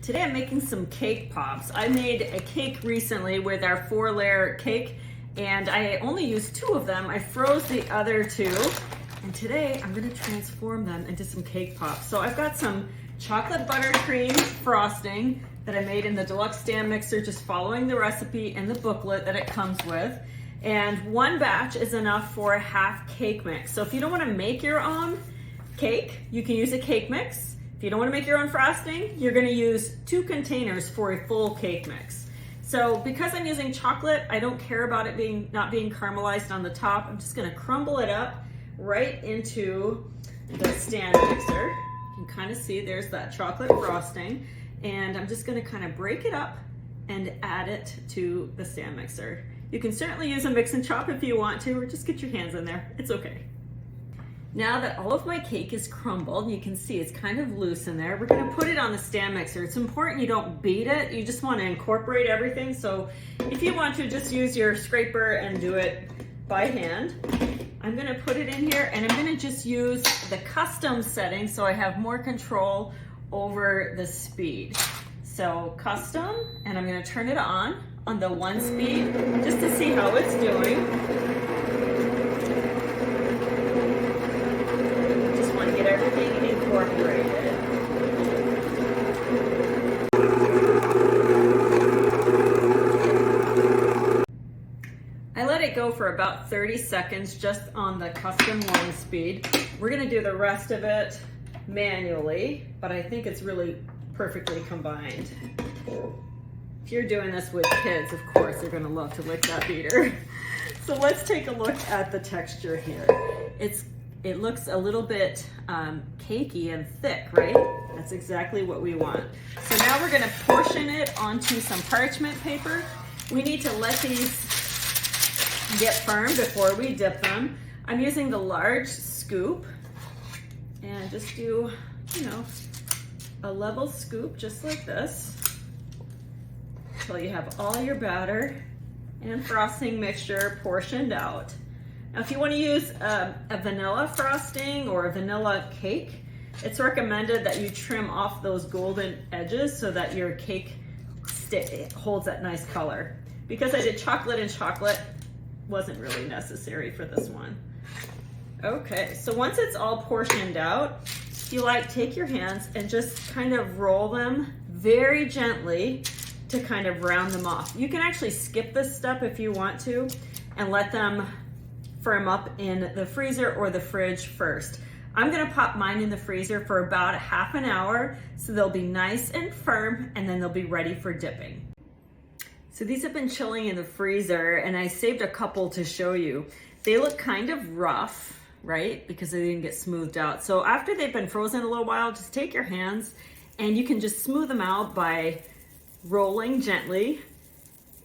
Today I'm making some cake pops. I made a cake recently with our 4-layer cake and I only used 2 of them. I froze the other 2 and today I'm gonna transform them into some cake pops. So I've got some chocolate buttercream frosting that I made in the deluxe stand mixer, just following the recipe and the booklet that it comes with. And 1 batch is enough for a half cake mix. So if you don't wanna make your own cake, you can use a cake mix. If you don't want to make your own frosting, you're going to use 2 containers for a full cake mix. So because I'm using chocolate, I don't care about it not being caramelized on the top. I'm just going to crumble it up right into the stand mixer. You can kind of see there's that chocolate frosting, and I'm just going to kind of break it up and add it to the stand mixer. You can certainly use a mix and chop if you want to, or just get your hands in there. It's okay. Now that all of my cake is crumbled, you can see it's kind of loose in there, we're gonna put it on the stand mixer. It's important you don't beat it, you just wanna incorporate everything. So if you want to, just use your scraper and do it by hand. I'm gonna put it in here and I'm gonna just use the custom setting so I have more control over the speed. So custom, and I'm gonna turn it on the 1 speed just to see how it's doing. Everything incorporated. I let it go for about 30 seconds just on the custom 1 speed. We're gonna do the rest of it manually, but I think it's really perfectly combined. If you're doing this with kids, of course, they're gonna love to lick that beater. So let's take a look at the texture here. It looks a little bit cakey and thick, right? That's exactly what we want. So now we're gonna portion it onto some parchment paper. We need to let these get firm before we dip them. I'm using the large scoop and just do, a level scoop just like this until you have all your batter and frosting mixture portioned out. Now, if you want to use a vanilla frosting or a vanilla cake, it's recommended that you trim off those golden edges so that your cake holds that nice color. Because I did chocolate and chocolate, wasn't really necessary for this one. Okay, so once it's all portioned out, you take your hands and just kind of roll them very gently to kind of round them off. You can actually skip this step if you want to and let them firm up in the freezer or the fridge first. I'm gonna pop mine in the freezer for about a half an hour so they'll be nice and firm and then they'll be ready for dipping. So these have been chilling in the freezer and I saved a couple to show you. They look kind of rough, right? Because they didn't get smoothed out. So after they've been frozen a little while, just take your hands and you can just smooth them out by rolling gently.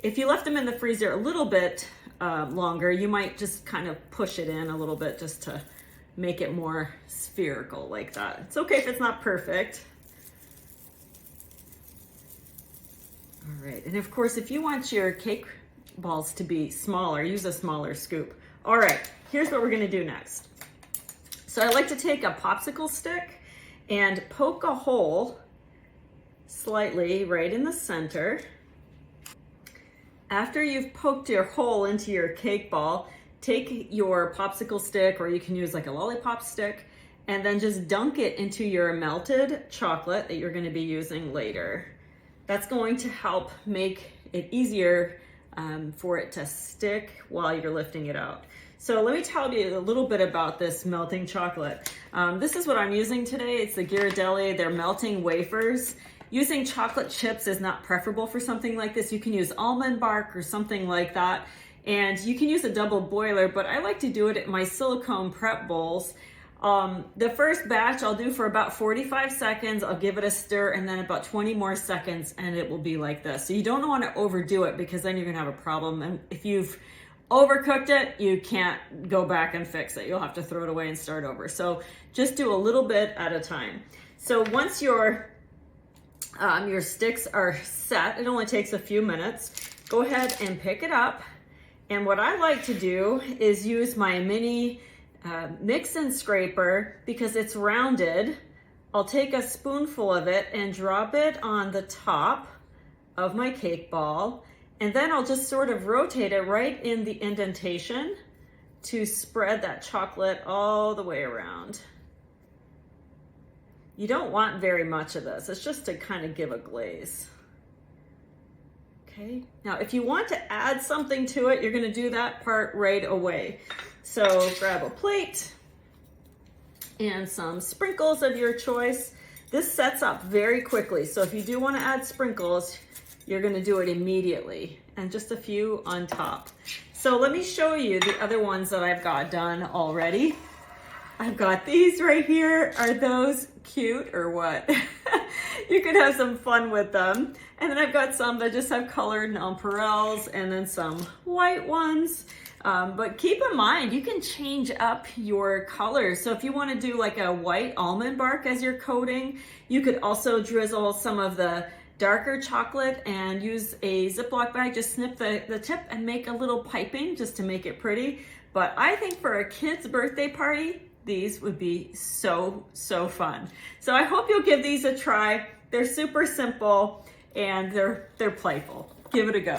If you left them in the freezer a little bit longer, you might just kind of push it in a little bit just to make it more spherical like that. It's okay if it's not perfect. All right, and of course, if you want your cake balls to be smaller, use a smaller scoop. All right, here's what we're gonna do next. So I like to take a popsicle stick and poke a hole slightly right in the center. After you've poked your hole into your cake ball, take your popsicle stick, or you can use like a lollipop stick, and then just dunk it into your melted chocolate that you're going to be using later. That's going to help make it easier for it to stick while you're lifting it out. So let me tell you a little bit about this melting chocolate. This is what I'm using today. It's the Ghirardelli, they're melting wafers. Using chocolate chips is not preferable for something like this. You can use almond bark or something like that. And you can use a double boiler, but I like to do it in my silicone prep bowls. The first batch I'll do for about 45 seconds. I'll give it a stir and then about 20 more seconds and it will be like this. So you don't want to overdo it because then you're gonna have a problem. And if you've overcooked it, you can't go back and fix it. You'll have to throw it away and start over. So just do a little bit at a time. So once your sticks are set, it only takes a few minutes. Go ahead and pick it up. And what I like to do is use my mini mix and scraper because it's rounded I'll take a spoonful of it and drop it on the top of my cake ball, and then I'll just sort of rotate it right in the indentation to spread that chocolate all the way around. You don't want very much of this. It's just to kind of give a glaze. Okay, now if you want to add something to it, you're gonna do that part right away. So grab a plate and some sprinkles of your choice. This sets up very quickly, so if you do want to add sprinkles, you're going to do it immediately, and just a few on top. So let me show you the other ones that I've got done already. I've got these right here. Are those cute or what? You could have some fun with them. And then I've got some that just have colored nonpareils, and then some white ones. But keep in mind, you can change up your colors. So if you want to do like a white almond bark as your coating, you could also drizzle some of the darker chocolate and use a Ziploc bag, just snip the tip and make a little piping just to make it pretty. But I think for a kid's birthday party, these would be so, so fun. So I hope you'll give these a try. They're super simple and they're playful. Give it a go.